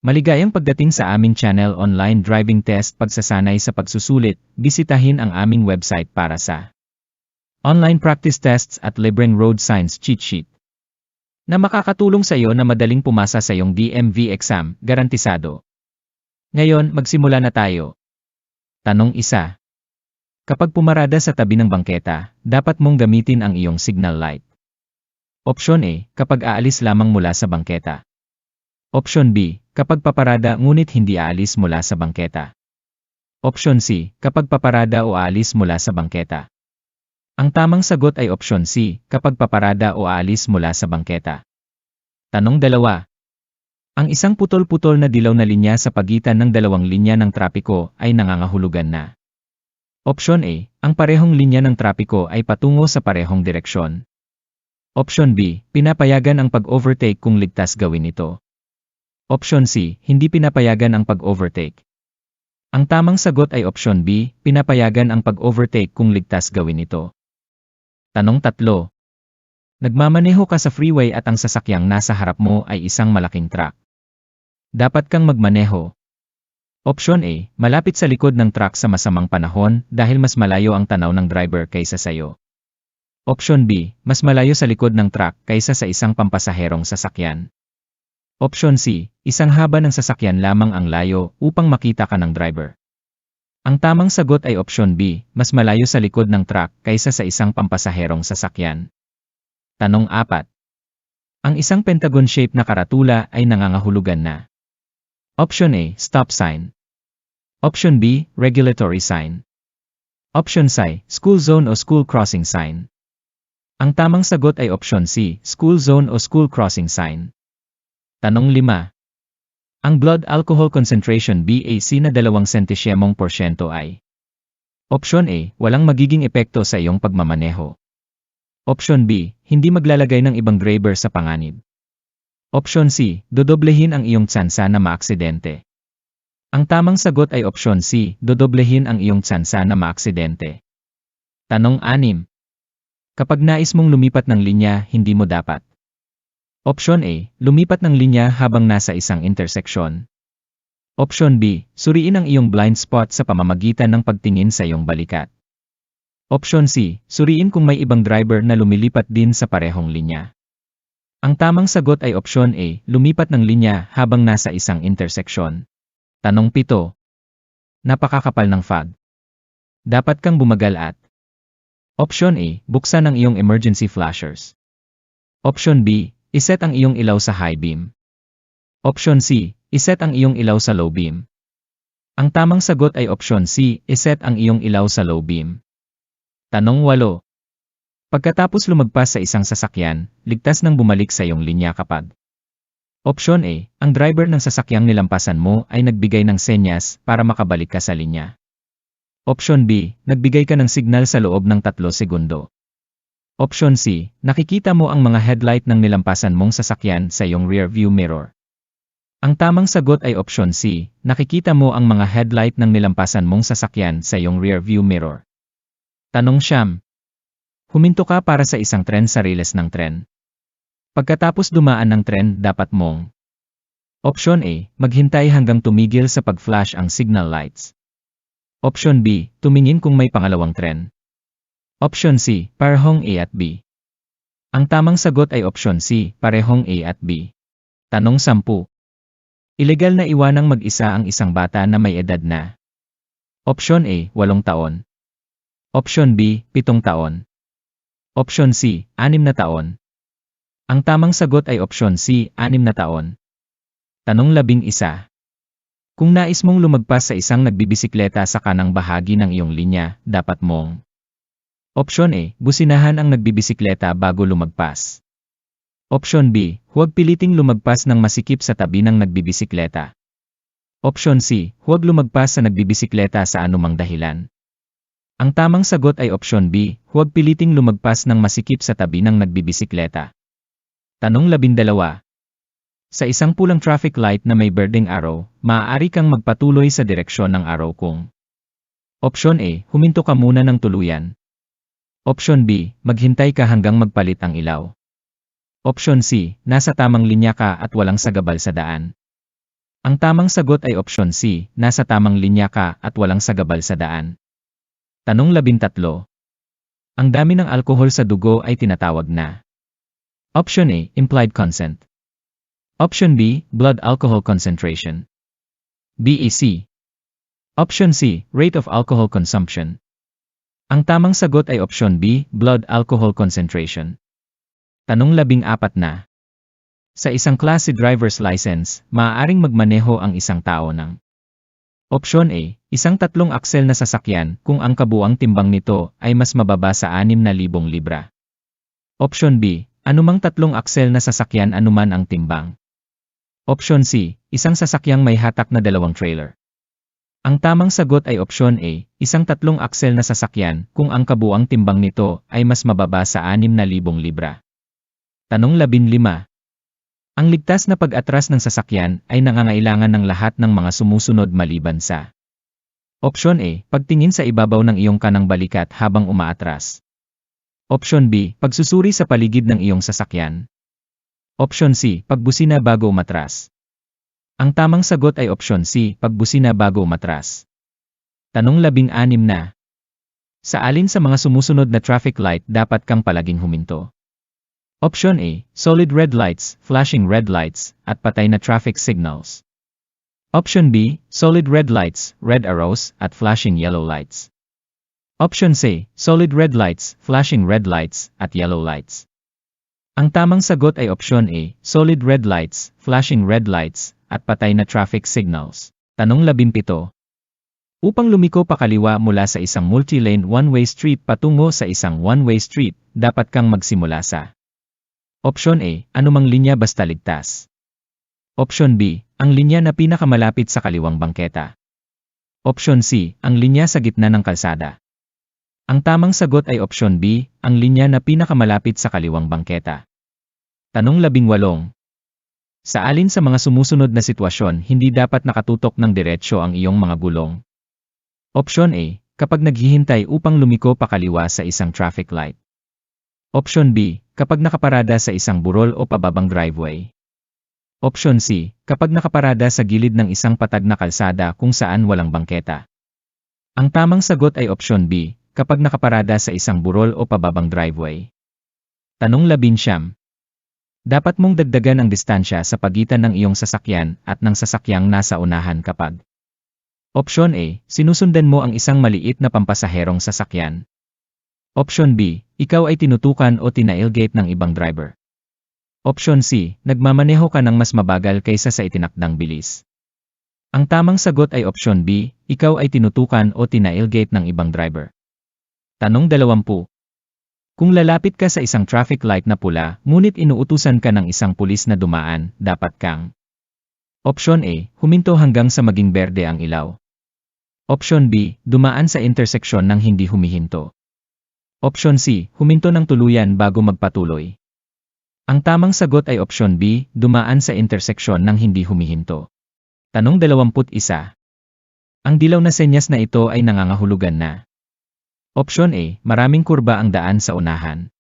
Maligayang pagdating sa aming channel online driving test pagsasanay sa pagsusulit, bisitahin ang aming website para sa online practice tests at libreng road signs cheat sheet na makakatulong sa iyo na madaling pumasa sa iyong DMV exam, garantisado. Ngayon, magsimula na tayo. Tanong 1. Kapag pumarada sa tabi ng bangketa, dapat mong gamitin ang iyong signal light. Option A, kapag aalis lamang mula sa bangketa. Option B, kapag paparada ngunit hindi aalis mula sa bangketa. Option C, kapag paparada o aalis mula sa bangketa. Ang tamang sagot ay Option C, kapag paparada o aalis mula sa bangketa. Tanong 2. Ang isang putol-putol na dilaw na linya sa pagitan ng dalawang linya ng trapiko ay nangangahulugan na. Option A, ang parehong linya ng trapiko ay patungo sa parehong direksyon. Option B, pinapayagan ang pag-overtake kung ligtas gawin ito. Option C, hindi pinapayagan ang pag-overtake. Ang tamang sagot ay Option B, pinapayagan ang pag-overtake kung ligtas gawin ito. Tanong 3. Nagmamaneho ka sa freeway at ang sasakyang nasa harap mo ay isang malaking truck. Dapat kang magmaneho. Option A, malapit sa likod ng truck sa masamang panahon dahil mas malayo ang tanaw ng driver kaysa sayo. Option B, mas malayo sa likod ng truck kaysa sa isang pampasaherong sasakyan. Option C, isang haba ng sasakyan lamang ang layo upang makita ka ng driver. Ang tamang sagot ay Option B, mas malayo sa likod ng truck kaysa sa isang pampasaherong sasakyan. Tanong 4. Ang isang pentagon shape na karatula ay nangangahulugan na. Option A, stop sign. Option B, regulatory sign. Option C, school zone o school crossing sign. Ang tamang sagot ay Option C, school zone o school crossing sign. Tanong 5. Ang blood alcohol concentration BAC na 2 centesiemong porsyento ay. Option A, walang magiging epekto sa iyong pagmamaneho. Option B, hindi maglalagay ng ibang driver sa panganib. Option C, dodoblehin ang iyong tsansa na maaksidente. Ang tamang sagot ay Option C, dodoblehin ang iyong tsansa na maaksidente. Tanong 6. Kapag nais mong lumipat ng linya, hindi mo dapat. Option A, lumipat ng linya habang nasa isang interseksyon. Option B, suriin ang iyong blind spot sa pamamagitan ng pagtingin sa iyong balikat. Option C, suriin kung may ibang driver na lumilipat din sa parehong linya. Ang tamang sagot ay Option A, lumipat ng linya habang nasa isang interseksyon. Tanong 7. Napakakapal ng fog. Dapat kang bumagal at. Option A, buksan ang iyong emergency flashers. Option B, iset ang iyong ilaw sa high beam. Option C, iset ang iyong ilaw sa low beam. Ang tamang sagot ay Option C, iset ang iyong ilaw sa low beam. Tanong 8. Pagkatapos lumagpas sa isang sasakyan, ligtas nang bumalik sa iyong linya kapag. Option A, ang driver ng sasakyang nilampasan mo ay nagbigay ng senyas para makabalik ka sa linya. Option B, nagbigay ka ng signal sa loob ng 3 segundo. Option C, nakikita mo ang mga headlight ng nilampasan mong sasakyan sa iyong rear view mirror. Ang tamang sagot ay Option C, nakikita mo ang mga headlight ng nilampasan mong sasakyan sa iyong rear view mirror. Tanong 9. Huminto ka para sa isang tren sa riles ng tren. Pagkatapos dumaan ng tren, dapat mong. Option A, maghintay hanggang tumigil sa pag-flash ang signal lights. Option B, tumingin kung may pangalawang tren. Option C, parehong A at B. Ang tamang sagot ay Option C, parehong A at B. Tanong 10. Ilegal na iwanang mag-isa ang isang bata na may edad na. Option A, 8 taon. Option B, 7 taon. Option C, 6 na taon. Ang tamang sagot ay Option C, 6 na taon. Tanong 11. Kung nais mong lumagpas sa isang nagbibisikleta sa kanang bahagi ng iyong linya, dapat mong. Option A, businahan ang nagbibisikleta bago lumagpas. Option B, huwag piliting lumagpas ng masikip sa tabi ng nagbibisikleta. Option C, huwag lumagpas sa nagbibisikleta sa anumang dahilan. Ang tamang sagot ay Option B, huwag piliting lumagpas ng masikip sa tabi ng nagbibisikleta. Tanong 12. Sa isang pulang traffic light na may berdeng arrow, maaari kang magpatuloy sa direksyon ng arrow kung. Option A, huminto ka muna ng tuluyan. Option B, maghintay ka hanggang magpalit ang ilaw. Option C, nasa tamang linya ka at walang sagabal sa daan. Ang tamang sagot ay opsyon C, nasa tamang linya ka at walang sagabal sa daan. Tanong 13. Ang dami ng alkohol sa dugo ay tinatawag na. Option A, implied consent. Option B, blood alcohol concentration. BEC. Option C, rate of alcohol consumption. Ang tamang sagot ay option B, blood alcohol concentration. Tanong 14 na. Sa isang klase driver's license, maaaring magmaneho ang isang tao ng option A, isang 3 aksel na sasakyan kung ang kabuang timbang nito ay mas mababa sa 6,000 libra. Option B, anumang 3 aksel na sasakyan anuman ang timbang. Option C, isang sasakyang may hatak na 2 trailer. Ang tamang sagot ay option A, isang 3 aksel na sasakyan kung ang kabuang timbang nito ay mas mababa sa 6,000 libra. Tanong 15. Ang ligtas na pag-atras ng sasakyan ay nangangailangan ng lahat ng mga sumusunod maliban sa. Option A, pagtingin sa ibabaw ng iyong kanang balikat habang umaatras. Option B, pagsusuri sa paligid ng iyong sasakyan. Option C, pagbusina bago umatras. Ang tamang sagot ay option C, pagbusina bago umatras. Tanong 16 na. Sa alin sa mga sumusunod na traffic light dapat kang palaging huminto? Option A, solid red lights, flashing red lights, at patay na traffic signals. Option B, solid red lights, red arrows, at flashing yellow lights. Option C, solid red lights, flashing red lights, at yellow lights. Ang tamang sagot ay option A, solid red lights, flashing red lights, at patay na traffic signals. Tanong 17. Upang lumiko pakaliwa mula sa isang multi-lane one-way street patungo sa isang one-way street, dapat kang magsimula sa. Option A, anumang linya basta ligtas. Option B, ang linya na pinakamalapit sa kaliwang bangketa. Option C, ang linya sa gitna ng kalsada. Ang tamang sagot ay option B, ang linya na pinakamalapit sa kaliwang bangketa. Tanong 18. Sa alin sa mga sumusunod na sitwasyon hindi dapat nakatutok ng diretsyo ang iyong mga gulong? Option A, kapag naghihintay upang lumiko pakaliwa sa isang traffic light. Option B, kapag nakaparada sa isang burol o pababang driveway. Option C, kapag nakaparada sa gilid ng isang patag na kalsada kung saan walang bangketa. Ang tamang sagot ay option B, kapag nakaparada sa isang burol o pababang driveway. Tanong 19. Dapat mong dagdagan ang distansya sa pagitan ng iyong sasakyan at ng sasakyang nasa unahan kapag. Option A, sinusundan mo ang isang maliit na pampasaherong sasakyan. Option B, ikaw ay tinutukan o tinailgate ng ibang driver. Option C, nagmamaneho ka ng mas mabagal kaysa sa itinakdang bilis. Ang tamang sagot ay option B, ikaw ay tinutukan o tinailgate ng ibang driver. Tanong 20. Kung lalapit ka sa isang traffic light na pula, ngunit inuutusan ka ng isang pulis na dumaan, dapat kang. Option A, huminto hanggang sa maging berde ang ilaw. Option B, dumaan sa interseksyon nang hindi humihinto. Option C, huminto ng tuluyan bago magpatuloy. Ang tamang sagot ay option B, dumaan sa interseksyon nang hindi humihinto. Tanong 21. Ang dilaw na senyas na ito ay nangangahulugan na. Option A, maraming kurba ang daan sa unahan.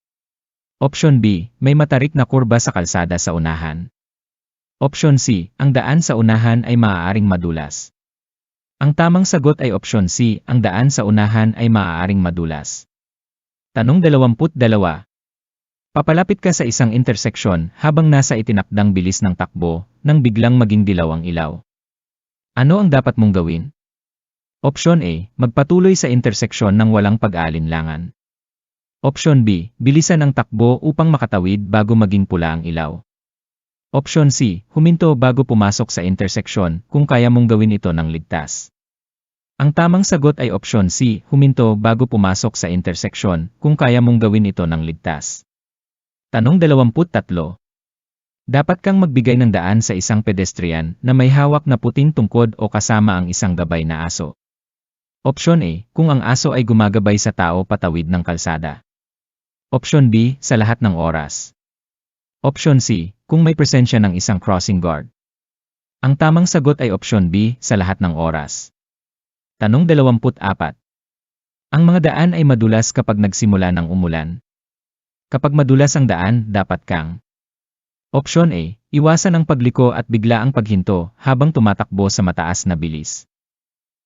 Option B, may matarik na kurba sa kalsada sa unahan. Option C, ang daan sa unahan ay maaaring madulas. Ang tamang sagot ay option C, ang daan sa unahan ay maaaring madulas. Tanong 22. Papalapit ka sa isang interseksyon habang nasa itinakdang bilis ng takbo, nang biglang maging dilaw ang ilaw. Ano ang dapat mong gawin? Option A, magpatuloy sa interseksyon nang walang pag-aalinlangan. Option B, bilisan ang takbo upang makatawid bago maging pula ang ilaw. Option C, huminto bago pumasok sa interseksyon kung kaya mong gawin ito ng ligtas. Ang tamang sagot ay option C, huminto bago pumasok sa interseksyon kung kaya mong gawin ito ng ligtas. Tanong 23. Dapat kang magbigay ng daan sa isang pedestrian na may hawak na puting tungkod o kasama ang isang gabay na aso. Option A, kung ang aso ay gumagabay sa tao patawid ng kalsada. Option B, sa lahat ng oras. Option C, kung may presensya ng isang crossing guard. Ang tamang sagot ay option B, sa lahat ng oras. Tanong 24. Ang mga daan ay madulas kapag nagsimula ng umulan. Kapag madulas ang daan, dapat kang. Option A, Iwasan ang pagliko at biglaang paghinto habang tumatakbo sa mataas na bilis.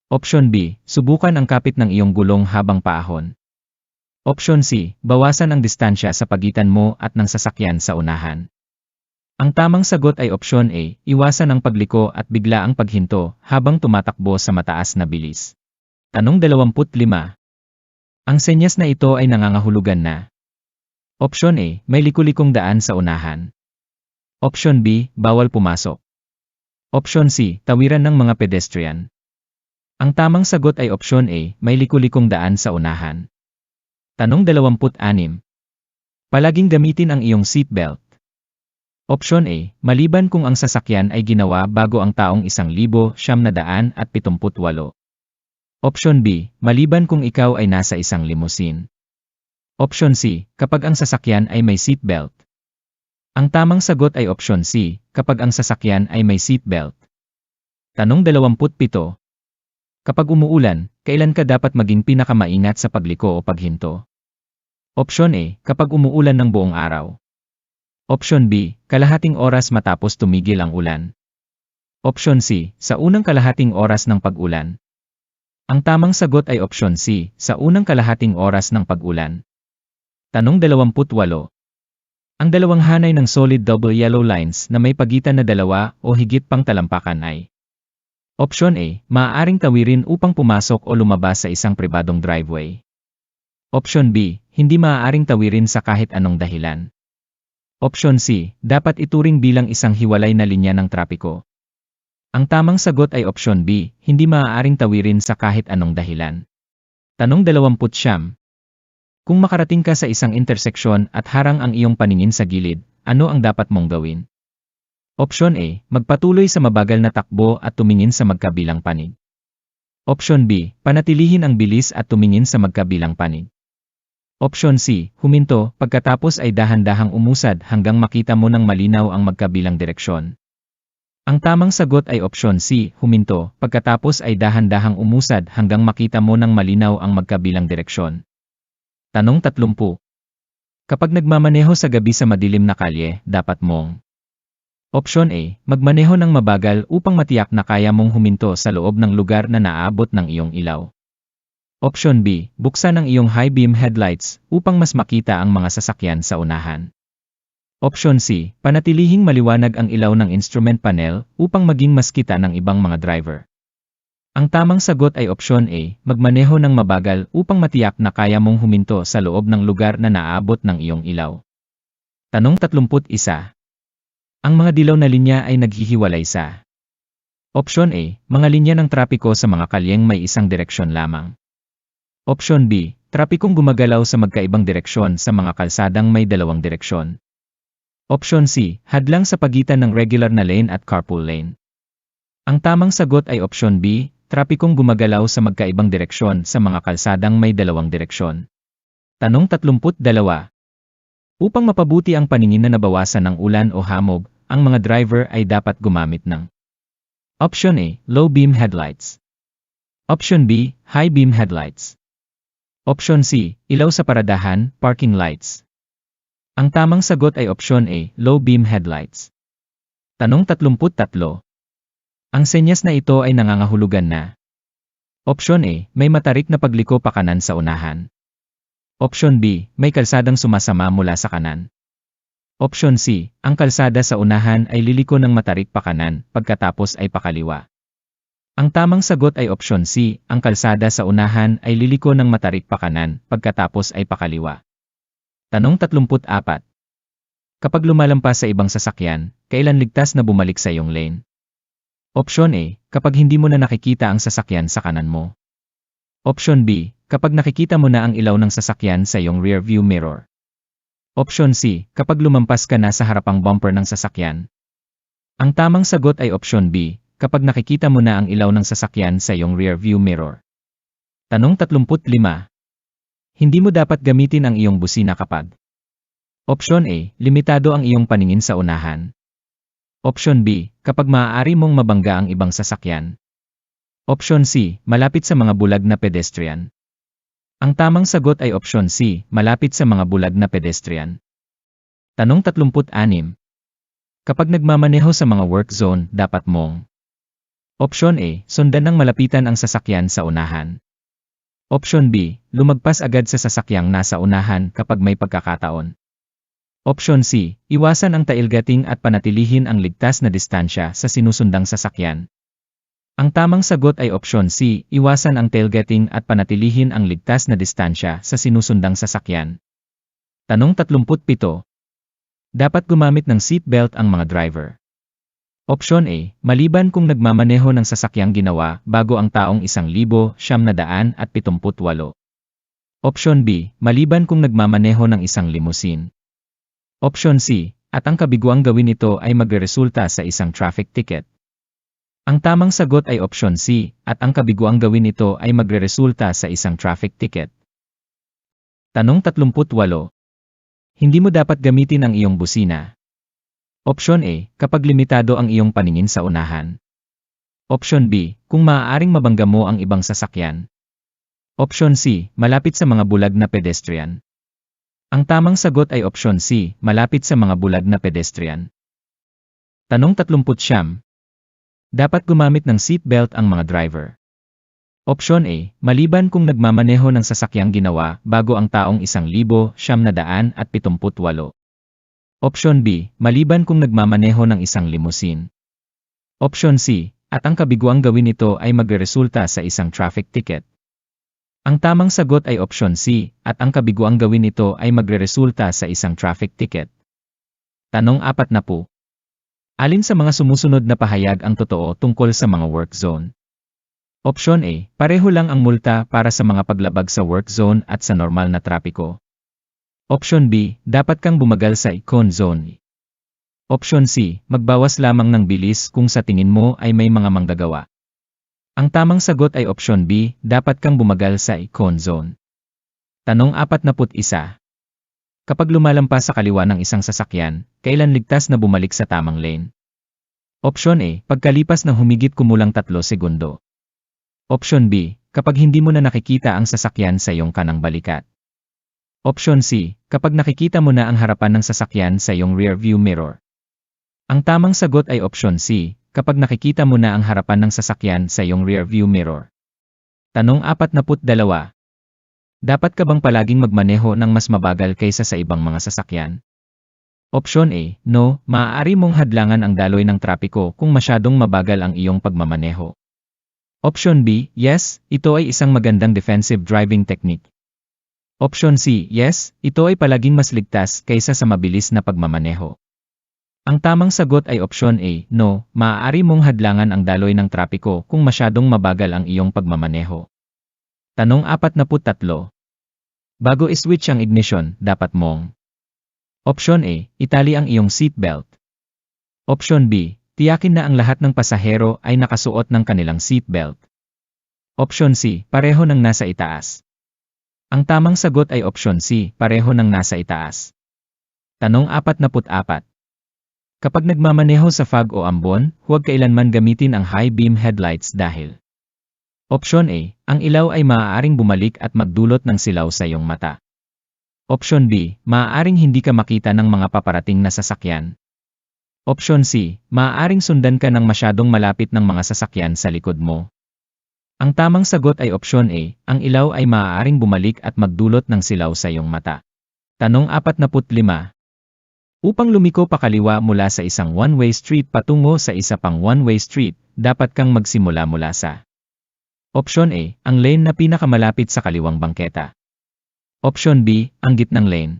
Option B. Subukan ang kapit ng iyong gulong habang paahon. Option C. Bawasan ang distansya sa pagitan mo at ng sasakyan sa unahan. Ang tamang sagot ay Option A. Iwasan ang pagliko at biglaang paghinto habang tumatakbo sa mataas na bilis. Tanong 25. Ang senyas na ito ay nangangahulugan na. Option A. May liku-likong daan sa unahan. Option B. Bawal pumasok. Option C. Tawiran ng mga pedestrian. Ang tamang sagot ay Option A. May liku-likong daan sa unahan. Tanong 26. Palaging gamitin ang iyong seatbelt. Option A. Maliban kung ang sasakyan ay ginawa bago ang taong 1978. Option B. Maliban kung ikaw ay nasa isang limousine. Option C. Kapag ang sasakyan ay may seatbelt. Ang tamang sagot ay Option C. Kapag ang sasakyan ay may seatbelt. Tanong 27. Kapag umuulan, kailan ka dapat maging pinakamaingat sa pagliko o paghinto? Option A. Kapag umuulan ng buong araw. Option B. Kalahating oras matapos tumigil ang ulan. Option C. Sa unang kalahating oras ng pag-ulan. Ang tamang sagot ay Option C. Sa unang kalahating oras ng pag-ulan. Tanong 28. Ang dalawang hanay ng solid double yellow lines na may pagitan na dalawa o higit pang talampakan ay. Option A. Maaaring tawirin upang pumasok o lumabas sa isang pribadong driveway. Option B. Hindi maaaring tawirin sa kahit anong dahilan. Option C. Dapat ituring bilang isang hiwalay na linya ng trapiko. Ang tamang sagot ay Option B. Hindi maaaring tawirin sa kahit anong dahilan. Tanong 29. Kung makarating ka sa isang interseksyon at harang ang iyong paningin sa gilid, ano ang dapat mong gawin? Option A. Magpatuloy sa mabagal na takbo at tumingin sa magkabilang panig. Option B. Panatilihin ang bilis at tumingin sa magkabilang panig. Option C. Huminto, pagkatapos ay dahan-dahang umusad hanggang makita mo ng malinaw ang magkabilang direksyon. Ang tamang sagot ay Option C. Huminto, pagkatapos ay dahan-dahang umusad hanggang makita mo ng malinaw ang magkabilang direksyon. Tanong 30. Kapag nagmamaneho sa gabi sa madilim na kalye, dapat mong. Option A. Magmaneho ng mabagal upang matiyak na kaya mong huminto sa loob ng lugar na naaabot ng iyong ilaw. Option B. Buksan ang iyong high beam headlights upang mas makita ang mga sasakyan sa unahan. Option C. Panatilihing maliwanag ang ilaw ng instrument panel upang maging mas kita ng ibang mga driver. Ang tamang sagot ay Option A. Magmaneho ng mabagal upang matiyak na kaya mong huminto sa loob ng lugar na naaabot ng iyong ilaw. Tanong 31. Ang mga dilaw na linya ay naghihiwalay sa. Option A. Mga linya ng trapiko sa mga kalyeng may isang direksyon lamang. Option B. Trapikong gumagalaw sa magkaibang direksyon sa mga kalsadang may dalawang direksyon. Option C. Hadlang sa pagitan ng regular na lane at carpool lane. Ang tamang sagot ay Option B. Trapikong gumagalaw sa magkaibang direksyon sa mga kalsadang may dalawang direksyon. Tanong 32. Upang mapabuti ang paningin na nabawasan ng ulan o hamog, ang mga driver ay dapat gumamit ng. Option A. Low beam headlights. Option B. High beam headlights. Option C. Ilaw sa paradahan, parking lights. Ang tamang sagot ay Option A. Low beam headlights. Tanong 33. Ang senyas na ito ay nangangahulugan na. Option A. May matarik na pagliko pa kanan sa unahan. Option B. May kalsadang sumasama mula sa kanan. Option C. Ang kalsada sa unahan ay liliko ng matarik pa kanan, pagkatapos ay pakaliwa. Ang tamang sagot ay Option C. Ang kalsada sa unahan ay liliko ng matarik pa kanan, pagkatapos ay pakaliwa. Tanong 34. Kapag lumalampas sa ibang sasakyan, kailan ligtas na bumalik sa iyong lane? Option A. Kapag hindi mo na nakikita ang sasakyan sa kanan mo. Option B. Kapag nakikita mo na ang ilaw ng sasakyan sa iyong rear view mirror. Option C. Kapag lumampas ka na sa harapang bumper ng sasakyan. Ang tamang sagot ay Option B. Kapag nakikita mo na ang ilaw ng sasakyan sa iyong rear view mirror. Tanong 35. Hindi mo dapat gamitin ang iyong busina kapag. Option A. Limitado ang iyong paningin sa unahan. Option B. Kapag maaari mong mabangga ang ibang sasakyan. Option C. Malapit sa mga bulag na pedestrian. Ang tamang sagot ay Option C. Malapit sa mga bulag na pedestrian. Tanong 36. Kapag nagmamaneho sa mga work zone, dapat mong Option A. Sundan ng malapitan ang sasakyan sa unahan. Option B. Lumagpas agad sa sasakyang nasa unahan kapag may pagkakataon. Option C. Iwasan ang tailgating at panatilihin ang ligtas na distansya sa sinusundang sasakyan. Ang tamang sagot ay Option C. Iwasan ang tailgating at panatilihin ang ligtas na distansya sa sinusundang sasakyan. Tanong 37. Dapat gumamit ng seatbelt ang mga driver. Option A. Maliban kung nagmamaneho ng sasakyang ginawa bago ang taong 1,978. Option B. Maliban kung nagmamaneho ng isang limousine. Option C. At ang kabiguang gawin ito ay magreresulta sa isang traffic ticket. Ang tamang sagot ay Option C. At ang kabiguang gawin ito ay magreresulta sa isang traffic ticket. Tanong 38. Hindi mo dapat gamitin ang iyong busina. Option A. Kapag limitado ang iyong paningin sa unahan. Option B. Kung maaaring mabangga mo ang ibang sasakyan. Option C. Malapit sa mga bulag na pedestrian. Ang tamang sagot ay Option C. Malapit sa mga bulag na pedestrian. Tanong 39. Dapat gumamit ng seatbelt ang mga driver. Option A. Maliban kung nagmamaneho ng sasakyang ginawa bago ang taong 1,978. Option B. Maliban kung nagmamaneho ng isang limousine. Option C. At ang kabiguang gawin ito ay magreresulta sa isang traffic ticket. Ang tamang sagot ay Option C. At ang kabiguang gawin ito ay magreresulta sa isang traffic ticket. Tanong 40. Alin sa mga sumusunod na pahayag ang totoo tungkol sa mga work zone? Option A. Pareho lang ang multa para sa mga paglabag sa work zone at sa normal na trapiko. Option B. Dapat kang bumagal sa icon zone. Option C. Magbawas lamang ng bilis kung sa tingin mo ay may mga manggagawa. Ang tamang sagot ay Option B. Dapat kang bumagal sa icon zone. Tanong 41. Kapag lumalampas sa kaliwa ng isang sasakyan, kailan ligtas na bumalik sa tamang lane? Option A. Pagkalipas ng humigit kumulang 3 segundo. Option B. Kapag hindi mo na nakikita ang sasakyan sa iyong kanang balikat. Option C. Kapag nakikita mo na ang harapan ng sasakyan sa iyong rear view mirror. Ang tamang sagot ay Option C. Kapag nakikita mo na ang harapan ng sasakyan sa iyong rear view mirror. Tanong 42. Dapat ka bang palaging magmaneho ng mas mabagal kaysa sa ibang mga sasakyan? Option A. No, maaari mong hadlangan ang daloy ng trapiko kung masyadong mabagal ang iyong pagmamaneho. Option B. Yes, ito ay isang magandang defensive driving technique. Option C. Yes, ito ay palaging mas ligtas kaysa sa mabilis na pagmamaneho. Ang tamang sagot ay Option A. No, maaari mong hadlangan ang daloy ng trapiko kung masyadong mabagal ang iyong pagmamaneho. Tanong 43. Bago i-switch ang ignition, dapat mong Option A. Itali ang iyong seatbelt. Option B. Tiyakin na ang lahat ng pasahero ay nakasuot ng kanilang seatbelt. Option C. Pareho ng nasa itaas. Ang tamang sagot ay Option C. Pareho ng nasa itaas. Tanong 44. Kapag nagmamaneho sa fog o ambon, huwag kailanman gamitin ang high beam headlights dahil Option A. Ang ilaw ay maaaring bumalik at magdulot ng silaw sa iyong mata. Option B. Maaaring hindi ka makita ng mga paparating na sasakyan. Option C. Maaaring sundan ka ng masyadong malapit ng mga sasakyan sa likod mo. Ang tamang sagot ay Option A. Ang ilaw ay maaaring bumalik at magdulot ng silaw sa iyong mata. Tanong 45. Upang lumiko pakaliwa mula sa isang one-way street patungo sa isa pang one-way street, dapat kang magsimula mula sa Option A. Ang lane na pinakamalapit sa kaliwang bangketa. Option B. Ang gitnang lane.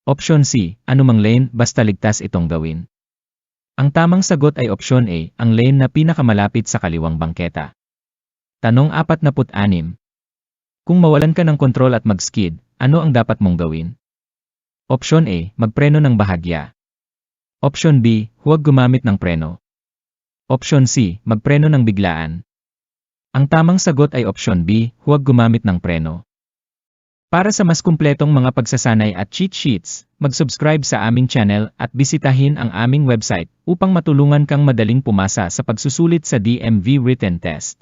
Option C. Anumang lane basta ligtas itong gawin. Ang tamang sagot ay Option A. Ang lane na pinakamalapit sa kaliwang bangketa. Tanong 46. Kung mawalan ka ng kontrol at mag-skid, ano ang dapat mong gawin? Option A. Magpreno ng bahagya. Option B. Huwag gumamit ng preno. Option C. Magpreno ng biglaan. Ang tamang sagot ay Option B. Huwag gumamit ng preno. Para sa mas kumpletong mga pagsasanay at cheat sheets, mag-subscribe sa aming channel at bisitahin ang aming website upang matulungan kang madaling pumasa sa pagsusulit sa DMV written test.